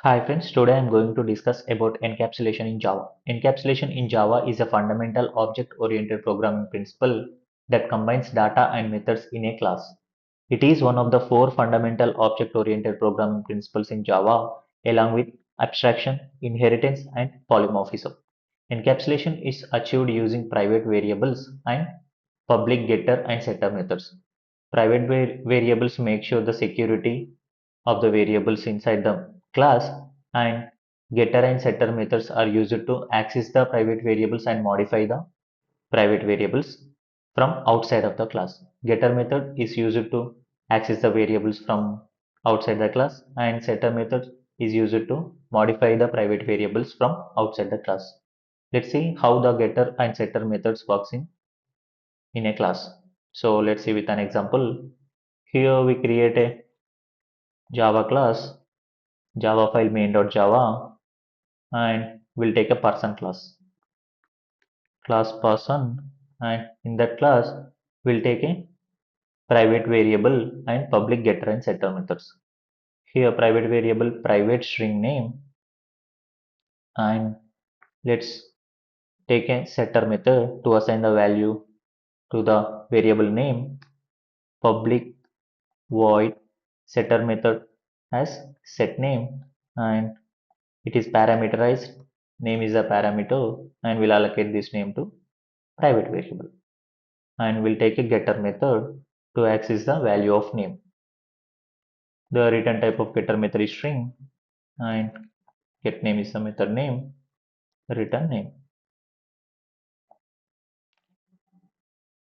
Hi friends, today I am going to discuss about encapsulation in Java. Encapsulation in Java is a fundamental object-oriented programming principle that combines data and methods in a class. It is one of the four fundamental object-oriented programming principles in Java, along with abstraction, inheritance, and polymorphism. Encapsulation is achieved using private variables and public getter and setter methods. Private variables make sure the security of the variables inside the class, and getter and setter methods are used to access the private variables and modify the private variables from outside of the class. Getter method is used to access the variables from outside the class, and setter method is used to modify the private variables from outside the class. Let's see how the getter and setter methods works in a class. So let's see with an example. Here we create a Java class, Java file main.java, and we'll take a person class person, and in that class we'll take a private variable and public getter and setter methods. Here private variable private string name, and let's take a setter method to assign the value to the variable name. Public void setter method has set name, and it is parameterized. Name is a parameter, and we'll allocate this name to private variable, and we'll take a getter method to access the value of name. The return type of getter method is string, and get name is the method name, return name.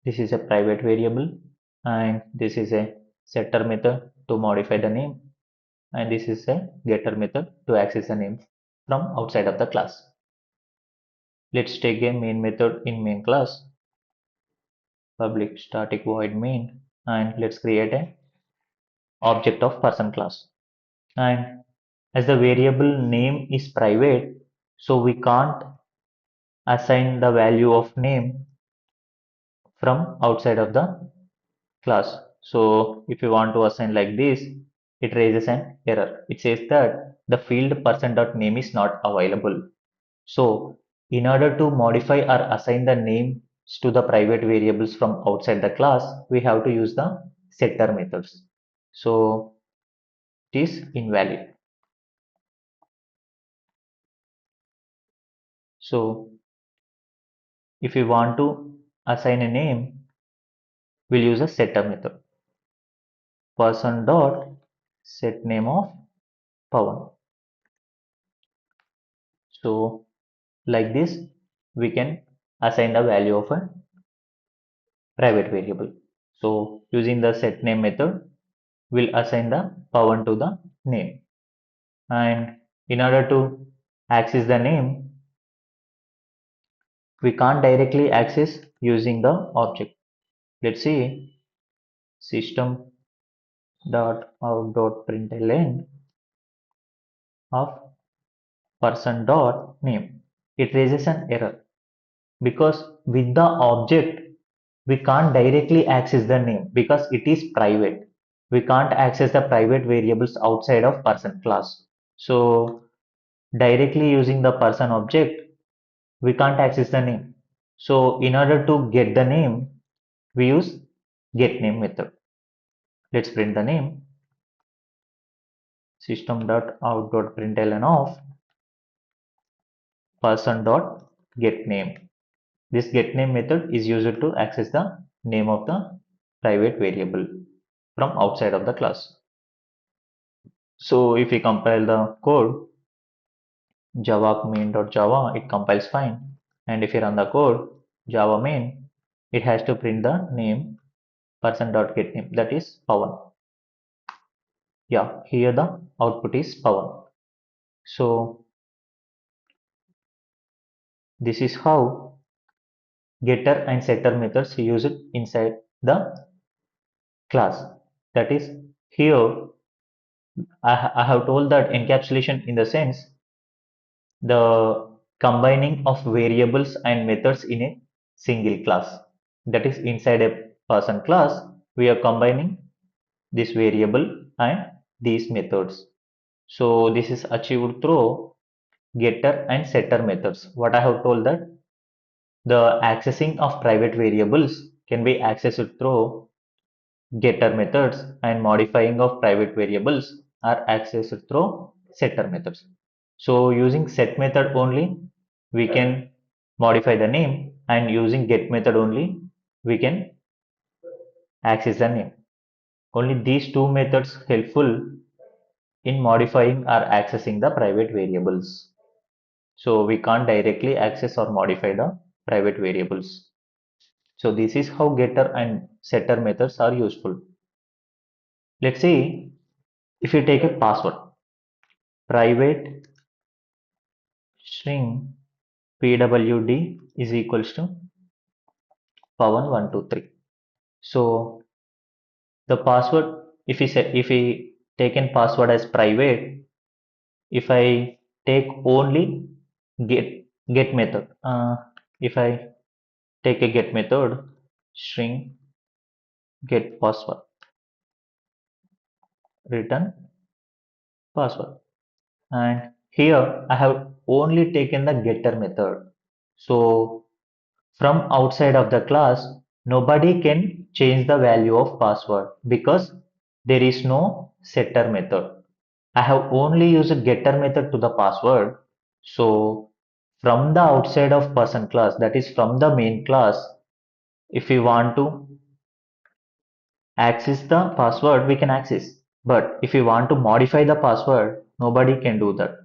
This is a private variable, and this is a setter method to modify the name, and this is a getter method to access the name from outside of the class. Let's take a main method in main class, public static void main, and let's create a object of person class. And as the variable name is private, so we can't assign the value of name from outside of the class. So if you want to assign like this, it raises an error. It says that the field person.name is not available. So in order to modify or assign the names to the private variables from outside the class, we have to use the setter methods. So it is invalid. So if we want to assign a name, we'll use a setter method. Person dot set name of Pawan. So like this, we can assign the value of a private variable. So using the set name method, we'll assign the Pawan to the name. And in order to access the name, we can't directly access using the object. Let's see system dot out dot println of person dot name. It raises an error because with the object we can't directly access the name because it is private. We can't access the private variables outside of person class. So directly using the person object, we can't access the name. So in order to get the name, we use get name method. Let's print the name system.out.println of person dot get name. This get name method is used to access the name of the private variable from outside of the class. So if we compile the code java main.java, it compiles fine. And if you run the code java main, it has to print the name person.getName, that is Pawan. Yeah, here the output is Pawan. So this is how getter and setter methods used inside the class. That is, here I have told that encapsulation in the sense the combining of variables and methods in a single class. That is, inside a person class, we are combining this variable and these methods. So this is achieved through getter and setter methods. What I have told that the accessing of private variables can be accessed through getter methods and modifying of private variables are accessed through setter methods. So using set method only, we can modify the name, and using get method only, we can access the name. Only these two methods helpful in modifying or accessing the private variables. So we can't directly access or modify the private variables. So this is how getter and setter methods are useful. Let's see, if you take a password, private string pwd is equals to pawan123. So the password, if we taken password as private, if I take only get get method, if I take a get method, string get password, return password, and here I have only taken the getter method. So from outside of the class, nobody can change the value of password because there is no setter method. I have only used a getter method to the password. So from the outside of person class, that is from the main class, if we want to access the password, we can access. But if we want to modify the password, nobody can do that.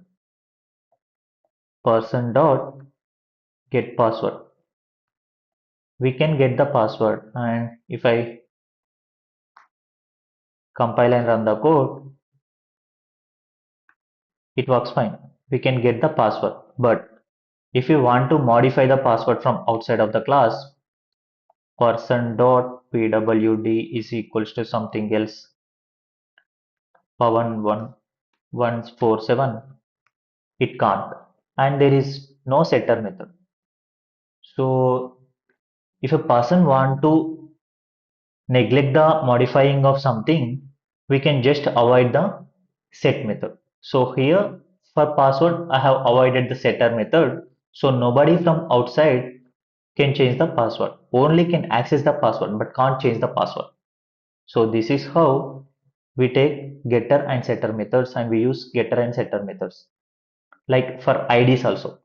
Person dot get password. We can get the password, and if I compile and run the code, it works fine. We can get the password. But if you want to modify the password from outside of the class, person.pwd is equals to something else, pawan1147. It can't. And there is no setter method. So if a person want to neglect the modifying of something, we can just avoid the set method. So here for password, I have avoided the setter method. So nobody from outside can change the password. Only can access the password but can't change the password. So this is how we take getter and setter methods, and we use getter and setter methods. Like for IDs also.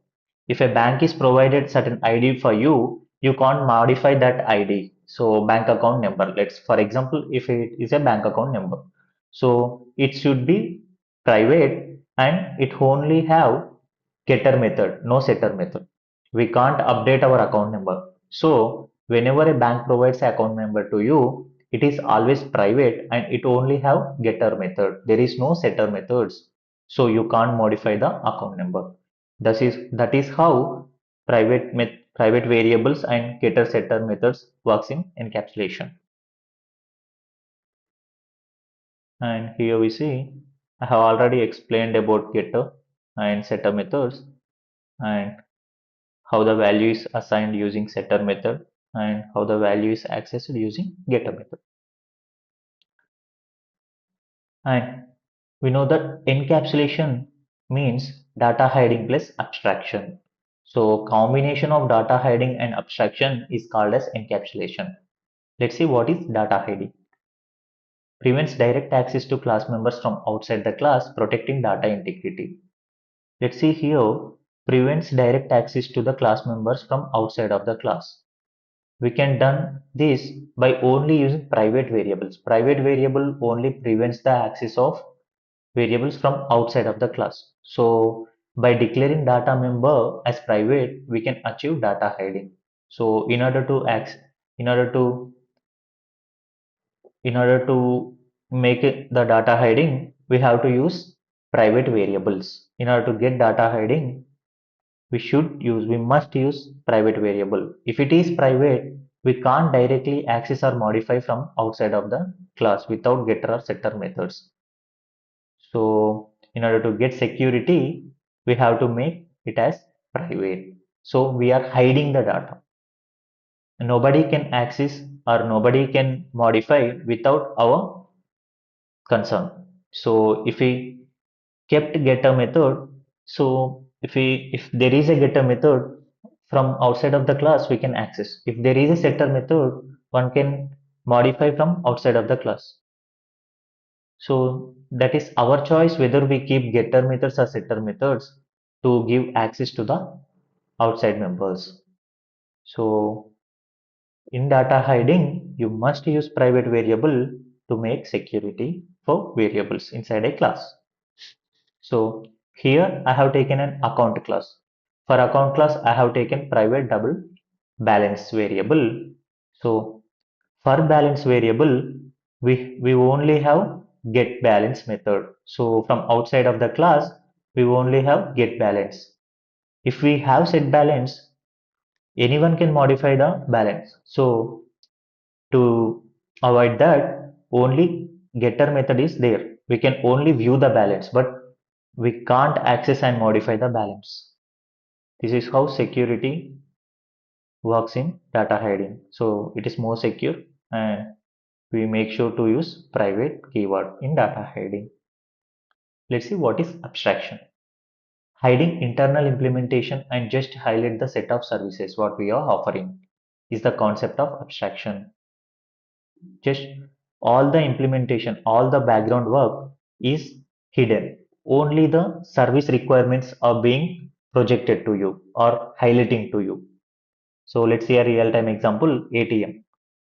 If a bank is provided certain ID for you, you can't modify that ID. So bank account number, let's for example, if it is a bank account number, so it should be private and it only have getter method, no setter method. We can't update our account number. So whenever a bank provides account number to you, it is always private and it only have getter method. There is no setter methods. So you can't modify the account number. That is how private variables and getter setter methods works in encapsulation. And here we see I have already explained about getter and setter methods, and how the value is assigned using setter method, and how the value is accessed using getter method. And we know that encapsulation means data hiding plus abstraction. So combination of data hiding and abstraction is called as encapsulation. Let's see what is data hiding. Prevents direct access to class members from outside the class, protecting data integrity. Let's see here, prevents direct access to the class members from outside of the class. We can done this by only using private variables. Private variable only prevents the access of variables from outside of the class. So by declaring data member as private, we can achieve data hiding. So in order to in order to make the data hiding, we have to use private variables. In order to get data hiding, we must use private variable. If it is private, we can't directly access or modify from outside of the class without getter or setter methods. So in order to get security, we have to make it as private. So we are hiding the data. Nobody can access or nobody can modify without our concern. So if we kept getter method. So if there is a getter method from outside of the class, we can access. If there is a setter method, one can modify from outside of the class. So that is our choice whether we keep getter methods or setter methods to give access to the outside members. So in data hiding, you must use private variable to make security for variables inside a class. So here I have taken an account class. For account class, I have taken private double balance variable. So for balance variable, we only have get balance method. So from outside of the class, we only have get balance. If we have set balance, anyone can modify the balance. So to avoid that, only getter method is there. We can only view the balance, but we can't access and modify the balance. This is how security works in data hiding. So it is more secure and we make sure to use private keyword in data hiding. Let's see what is abstraction. Hiding internal implementation and just highlight the set of services what we are offering is the concept of abstraction. Just all the implementation, all the background work is hidden. Only the service requirements are being projected to you or highlighting to you. So let's see a real-time example, ATM.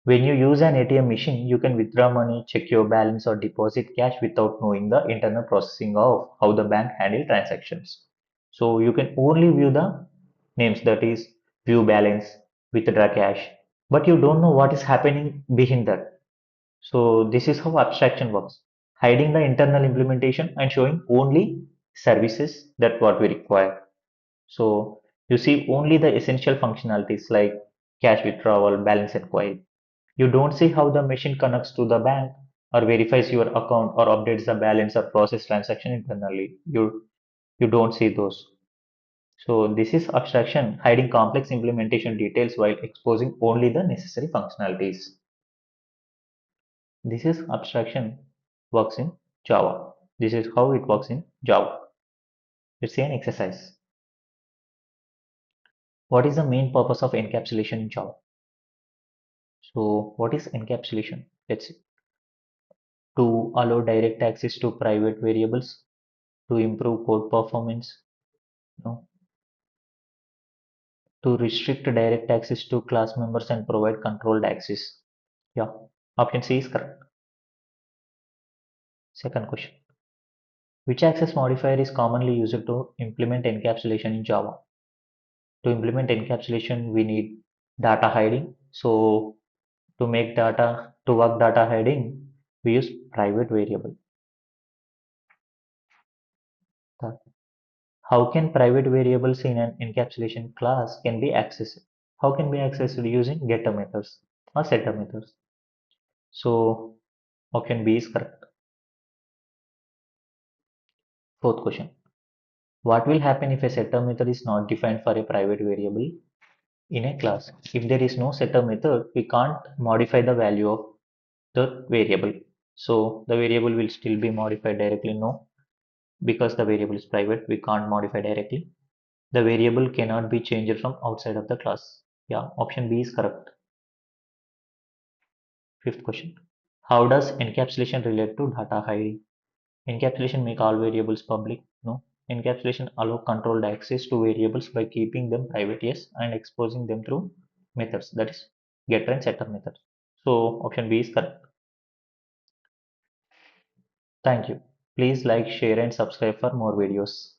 When you use an ATM machine, you can withdraw money, check your balance or deposit cash without knowing the internal processing of how the bank handle transactions. So you can only view the names, that is view balance, withdraw cash, but you don't know what is happening behind that. So this is how abstraction works, hiding the internal implementation and showing only services that what we require. So you see only the essential functionalities like cash withdrawal, balance inquiry. You don't see how the machine connects to the bank or verifies your account or updates the balance or process transaction internally. You don't see those. So this is abstraction, hiding complex implementation details while exposing only the necessary functionalities. This is abstraction works in Java. This is how it works in Java. Let's see an exercise. What is the main purpose of encapsulation in Java? So what is encapsulation? Let's see. To allow direct access to private variables, to improve code performance, no, to restrict direct access to class members and provide controlled access. Yeah, option C is correct. Second question. Which access modifier is commonly used to implement encapsulation in Java? To implement encapsulation, we need data hiding. So to work data hiding, we use private variable. How can private variables in an encapsulation class can be accessed? How can be accessed using getter methods or setter methods? So option B is correct. Fourth question. What will happen if a setter method is not defined for a private variable in a class? If there is no setter method, we can't modify the value of the variable. So the variable will still be modified directly. No, because the variable is private, we can't modify directly. The variable cannot be changed from outside of the class. Yeah, option B is correct. Fifth question. How does encapsulation relate to data hiding? Encapsulation make all variables public? No. Encapsulation allow controlled access to variables by keeping them private, yes, and exposing them through methods, that is getter and setter methods. So option B is correct. Thank you. Please like, share and subscribe for more videos.